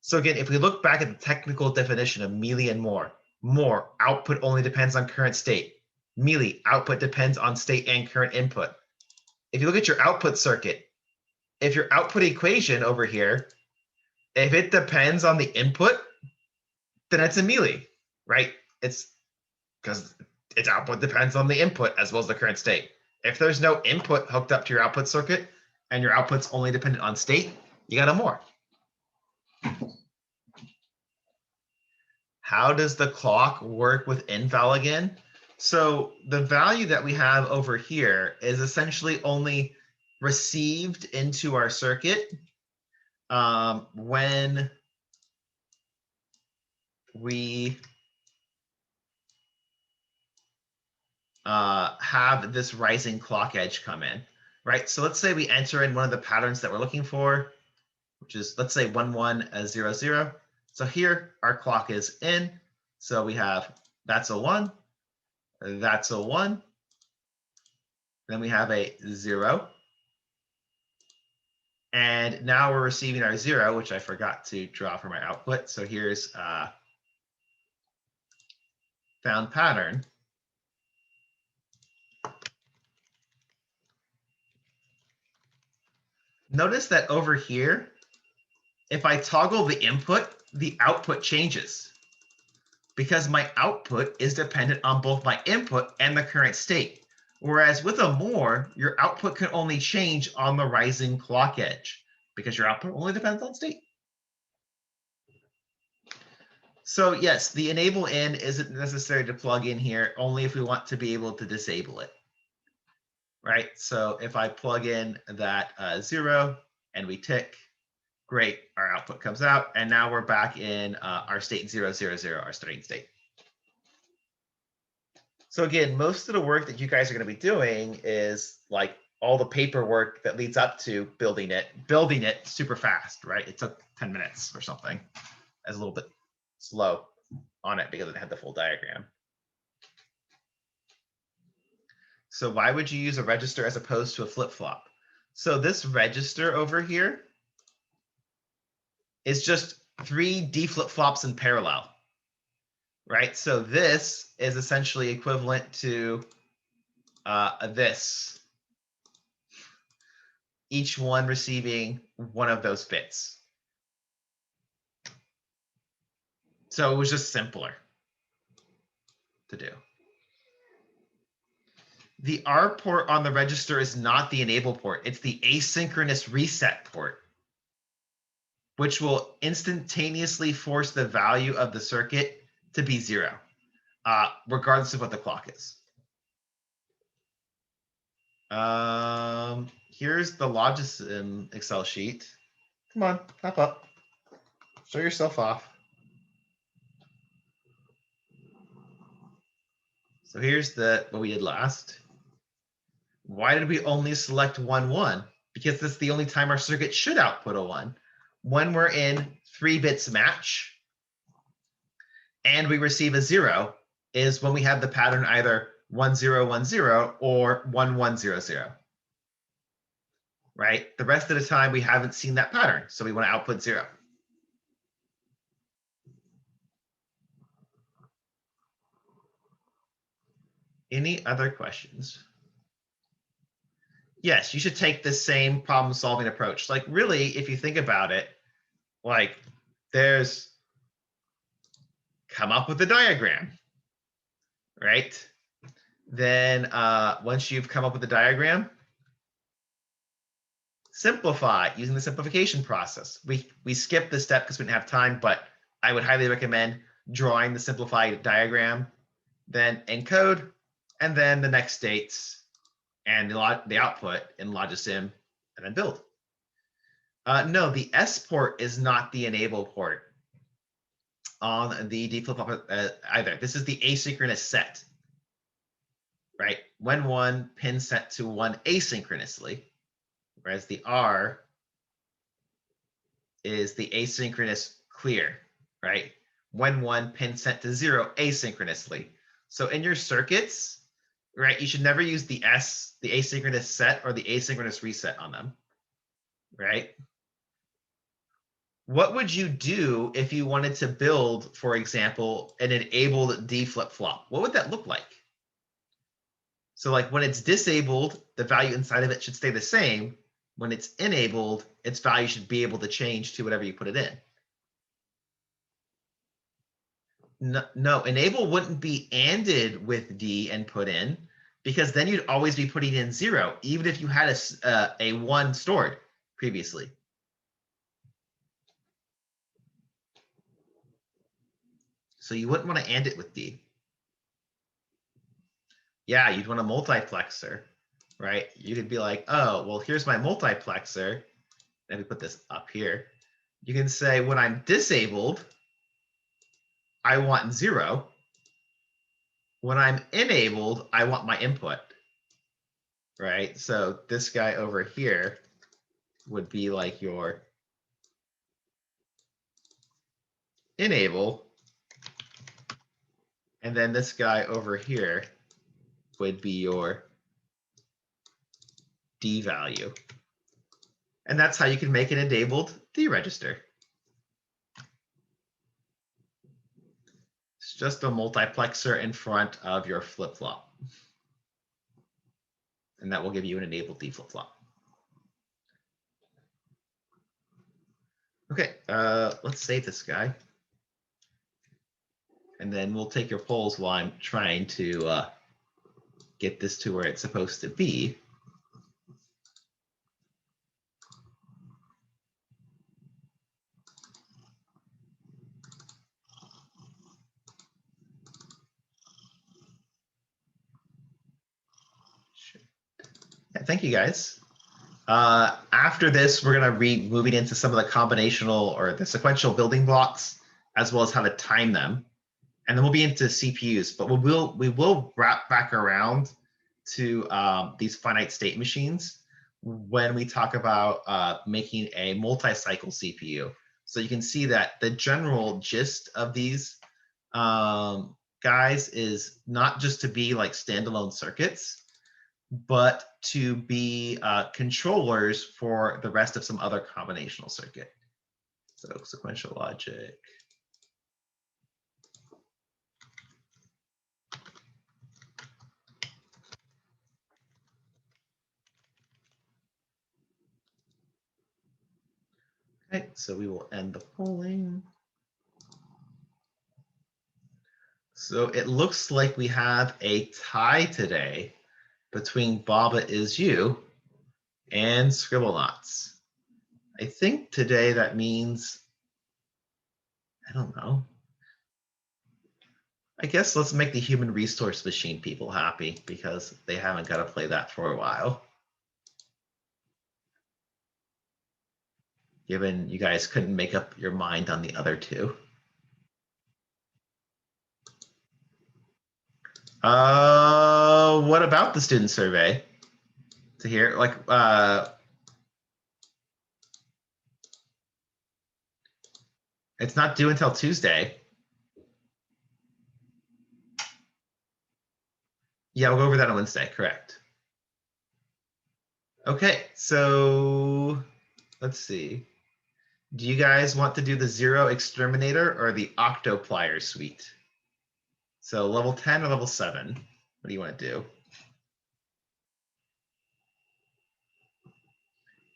So again, if we look back at the technical definition of Mealy and Moore, Moore, output only depends on current state. Mealy, output depends on state and current input. If you look at your output circuit, if your output equation over here, if it depends on the input, then it's a Mealy, right? It's because its output depends on the input as well as the current state. If there's no input hooked up to your output circuit and your output's only dependent on state, you got a Moore. How does the clock work with inval again? So the value that we have over here is essentially only received into our circuit when we have this rising clock edge come in, right? So let's say we enter in one of the patterns that we're looking for, which is, let's say 1100. So here our clock is in. So we have, that's a 1, that's a 1. Then we have a 0. And now we're receiving our 0, which I forgot to draw for my output. So here's found pattern. Notice that over here, if I toggle the input, the output changes because my output is dependent on both my input and the current state. Whereas with a Moore, your output can only change on the rising clock edge because your output only depends on state. So yes, the enable in isn't necessary to plug in here, only if we want to be able to disable it, right? So if I plug in that 0 and we tick, great, our output comes out, and now we're back in our state 000, our starting state. So again, most of the work that you guys are going to be doing is like all the paperwork that leads up to building it super fast, right? It took 10 minutes or something. I was a little bit slow on it because it had the full diagram. So why would you use a register as opposed to a flip-flop? So this register over here is just 3 D flip-flops in parallel, right? So this is essentially equivalent to this, each one receiving one of those bits. So it was just simpler to do. The R port on the register is not the enable port. It's the asynchronous reset port, which will instantaneously force the value of the circuit to be 0, regardless of what the clock is. Here's the Logisim Excel sheet. Come on, pop up. Show yourself off. So here's what we did last. Why did we only select 1, 1? Because that's the only time our circuit should output a 1. When we're in 3 bits match and we receive a 0 is when we have the pattern either 1, 0, 1, 0 or 1, 1, 0, 0. Right? The rest of the time we haven't seen that pattern, so we want to output 0. Any other questions? Yes, you should take the same problem solving approach. Like really, if you think about it, like there's come up with a diagram, right? Then once you've come up with a diagram, simplify using the simplification process. We skipped this step because we didn't have time, but I would highly recommend drawing the simplified diagram, then encode, and then the next states and the output in Logisim, and then build. No, the S port is not the enable port on the D flip-flop either. This is the asynchronous set, right? When 1 pin set to 1 asynchronously, whereas the R is the asynchronous clear, right? When 1 pin set to 0 asynchronously. So in your circuits, right, you should never use the S, the asynchronous set or the asynchronous reset on them, right? What would you do if you wanted to build, for example, an enabled D flip-flop? What would that look like? So like when it's disabled, the value inside of it should stay the same. When it's enabled, its value should be able to change to whatever you put it in. No, enable wouldn't be ANDed with D and put in, because then you'd always be putting in 0, even if you had a 1 stored previously. So you wouldn't want to AND it with D. Yeah, you'd want a multiplexer, right? You could be like, oh, well, here's my multiplexer. Let me put this up here. You can say when I'm disabled, I want 0. When I'm enabled, I want my input, right? So this guy over here would be like your enable. And then this guy over here would be your D value. And that's how you can make an enabled D register. It's just a multiplexer in front of your flip-flop. And that will give you an enabled D flip-flop. Okay, let's save this guy. And then we'll take your polls while I'm trying to get this to where it's supposed to be. Yeah, thank you, guys. After this, we're going to be moving into some of the combinational or the sequential building blocks, as well as how to time them. And then we'll be into CPUs, but we will wrap back around to these finite state machines when we talk about making a multi-cycle CPU. So you can see that the general gist of these guys is not just to be like standalone circuits, but to be controllers for the rest of some other combinational circuit. So sequential logic. Okay, so we will end the polling. So it looks like we have a tie today between Baba Is You and Scribblenauts. I think today that means, I don't know. I guess let's make the human resource machine people happy because they haven't got to play that for a while. Given you guys couldn't make up your mind on the other two. What about the student survey? To hear, like, it's not due until Tuesday. Yeah, we'll go over that on Wednesday, correct. Okay, so let's see. Do you guys want to do the Zero Exterminator or the Octoplier suite? So level 10 or level 7? What do you want to do?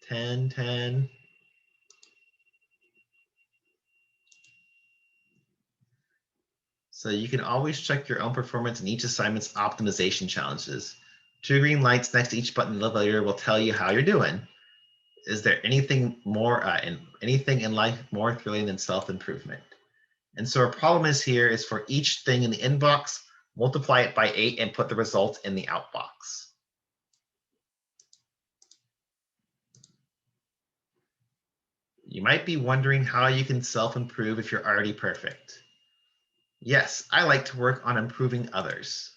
10, 10. So you can always check your own performance in each assignment's optimization challenges. 2 green lights next to each button in the elevator will tell you how you're doing. Is there anything more anything in life more thrilling than self-improvement? And so our problem is here is for each thing in the inbox, multiply it by 8 and put the result in the outbox. You might be wondering how you can self-improve if you're already perfect. Yes, I like to work on improving others.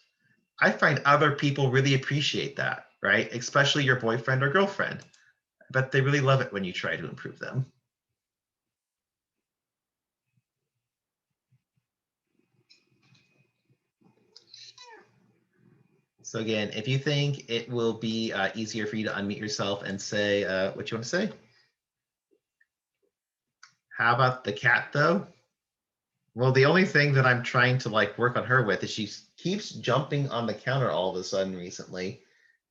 I find other people really appreciate that, right? Especially your boyfriend or girlfriend. I bet they really love it when you try to improve them. So again, if you think it will be easier for you to unmute yourself and say what you want to say. How about the cat though? Well, the only thing that I'm trying to like work on her with is she keeps jumping on the counter all of a sudden recently.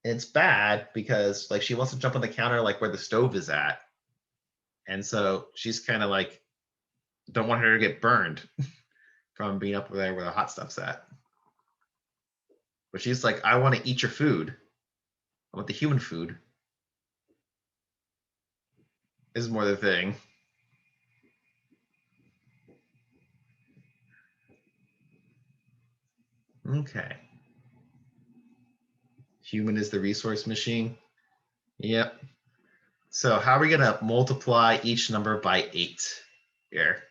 And it's bad because like she wants to jump on the counter like where the stove is at. And so she's kind of like, don't want her to get burned from being up there where the hot stuff's at. But she's like, I want to eat your food. I want the human food. Is more the thing. Okay. Human is the resource machine. Yep. So how are we going to multiply each number by 8 here?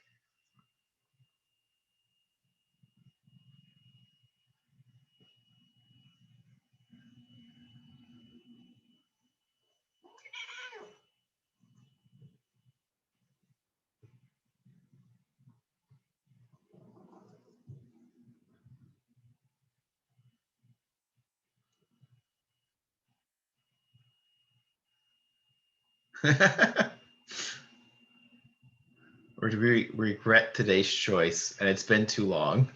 Or do we regret today's choice and it's been too long?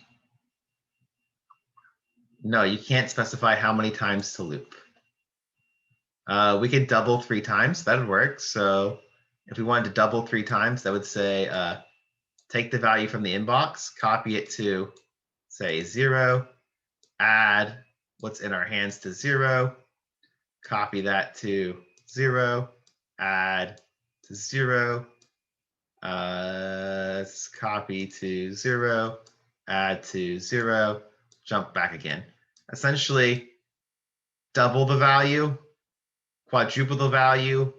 No, you can't specify how many times to loop. We could double 3 times. That would work. So if we wanted to double 3 times, that would say take the value from the inbox, copy it to, say, 0, add what's in our hands to 0, copy that to 0, add to 0, copy to 0, add to 0, jump back again. Essentially, double the value, quadruple the value,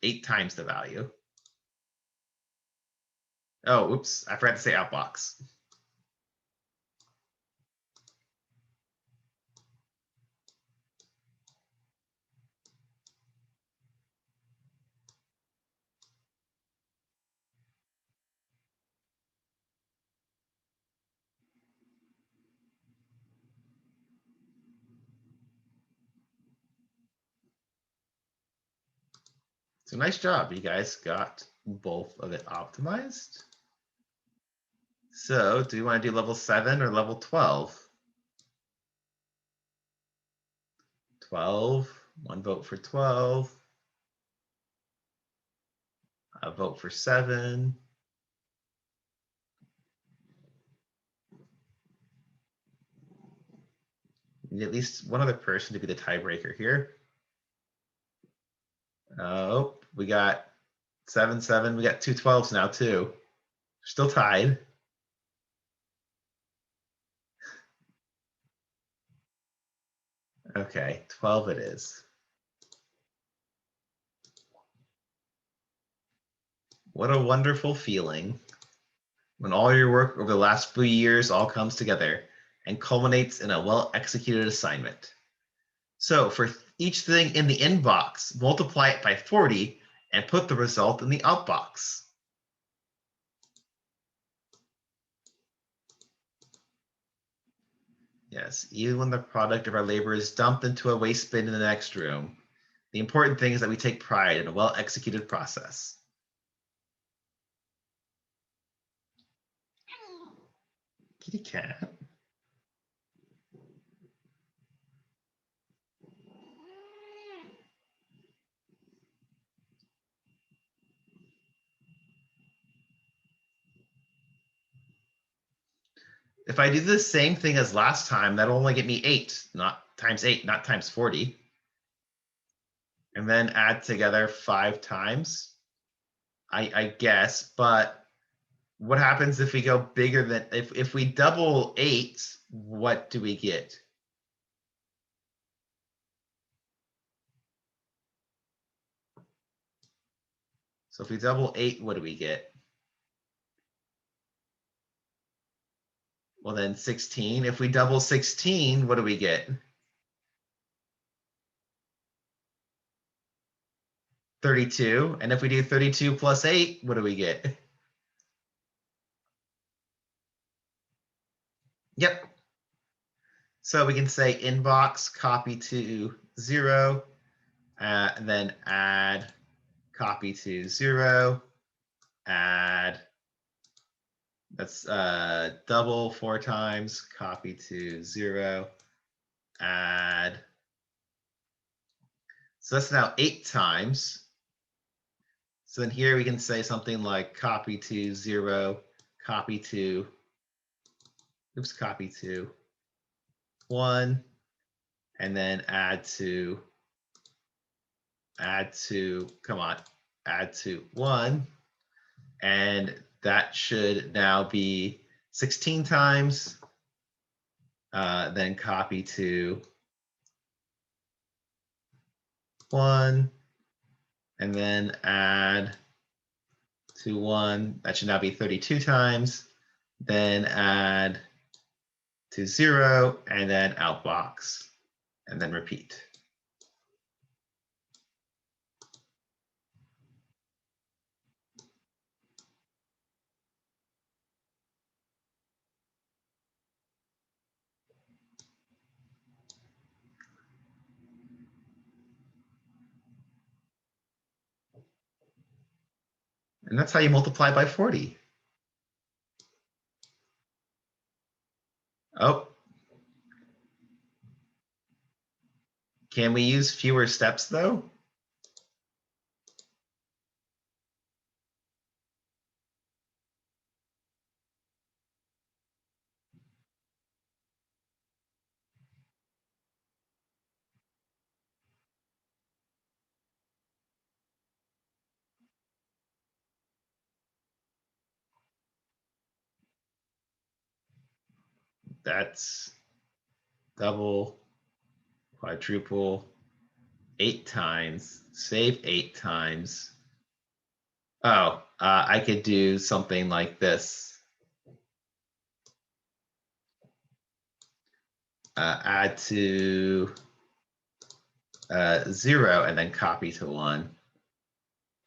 8 times the value. Oh, oops, I forgot to say outbox. So nice job, you guys got both of it optimized. So do we want to do level 7 or level 12? 12, 1 vote for 12. A vote for 7. We need at least one other person to be the tiebreaker here. Oh, we got 7-7. We got 2 12s now too. Still tied. Okay, 12 it is. What a wonderful feeling when all your work over the last few years all comes together and culminates in a well-executed assignment. So for each thing in the inbox, multiply it by 40 and put the result in the outbox. Yes, even when the product of our labor is dumped into a waste bin in the next room, the important thing is that we take pride in a well-executed process. Kitty cat. If I do the same thing as last time, that'll only get me 8, not times 8, not times 40. And then add together 5 times, I guess. But what happens if we go bigger than, if we double 8, what do we get? So if we double 8, what do we get? Well, then 16. If we double 16, what do we get? 32. And if we do 32 plus 8, what do we get? Yep. So we can say inbox copy to 0, and then add copy to 0, add, that's double 4 times, copy to 0, add. So that's now 8 times. So then here we can say something like copy to 0, copy to, copy to 1, and then add to, come on, add to 1. And that should now be 16 times. Then copy to 1, and then add to 1. That should now be 32 times. Then add to 0, and then outbox, and then repeat. And that's how you multiply by 40. Oh. Can we use fewer steps though? That's double, quadruple, 8 times, save 8 times. Oh, I could do something like this. Add to 0, and then copy to 1.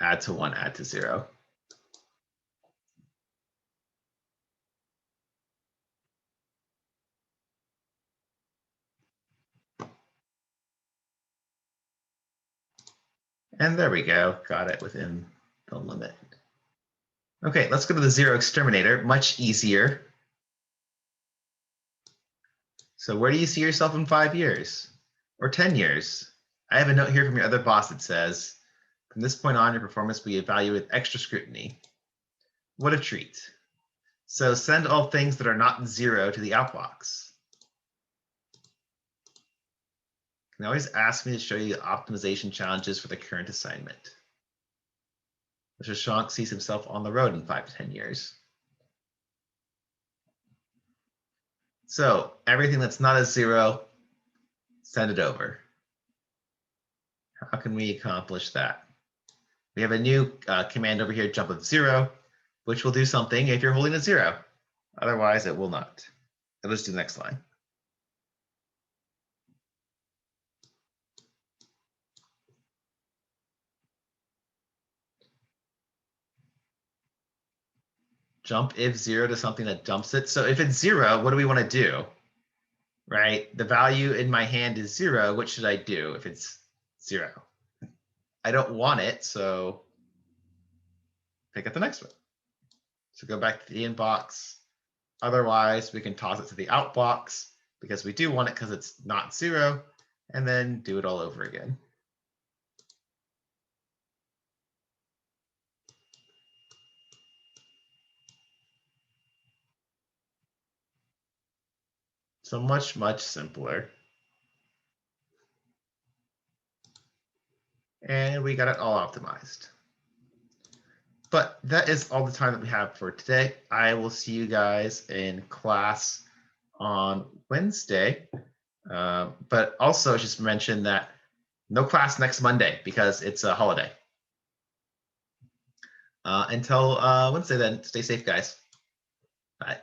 Add to 1, add to 0. And there we go, got it within the limit. Okay, let's go to the 0 exterminator, much easier. So where do you see yourself in 5 years or 10 years? I have a note here from your other boss that says, from this point on, your performance will be evaluated with extra scrutiny. What a treat. So send all things that are not 0 to the outbox. can always ask me to show you optimization challenges for the current assignment. Mr. Shonk sees himself on the road in 5 to 10 years. So everything that's not a 0, send it over. How can we accomplish that? We have a new command over here, jump of 0, which will do something if you're holding a 0. Otherwise, it will not. So let's do the next line. Jump if 0 to something that jumps it. So if it's 0, what do we want to do? Right? The value in my hand is 0. What should I do if it's 0? I don't want it, so pick up the next one. So go back to the inbox. Otherwise, we can toss it to the out box because we do want it because it's not 0, and then do it all over again. So much, much simpler. And we got it all optimized. But that is all the time that we have for today. I will see you guys in class on Wednesday. But also just mention that no class next Monday because it's a holiday. Until Wednesday then, stay safe, guys. Bye.